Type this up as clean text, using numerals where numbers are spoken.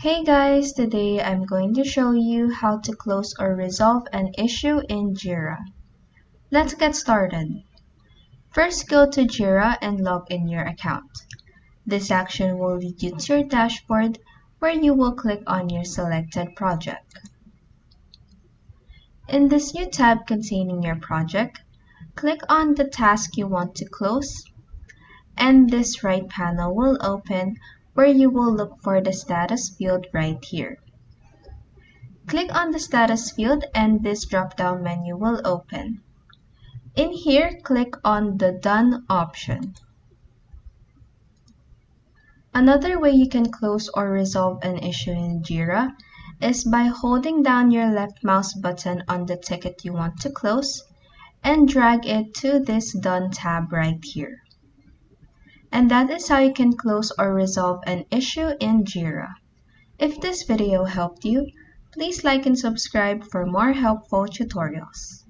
Hey guys, today I'm going to show you how to close or resolve an issue in Jira. Let's get started. First, go to Jira and log in your account. This action will lead you to your dashboard where you will click on your selected project. In this new tab containing your project, click on the task you want to close, and this right panel will open where you will look for the status field right here. Click on the status field and this drop-down menu will open. In here, click on the Done option. Another way you can close or resolve an issue in Jira is by holding down your left mouse button on the ticket you want to close and drag it to this Done tab right here. And that is how you can close or resolve an issue in Jira. If this video helped you, please like and subscribe for more helpful tutorials.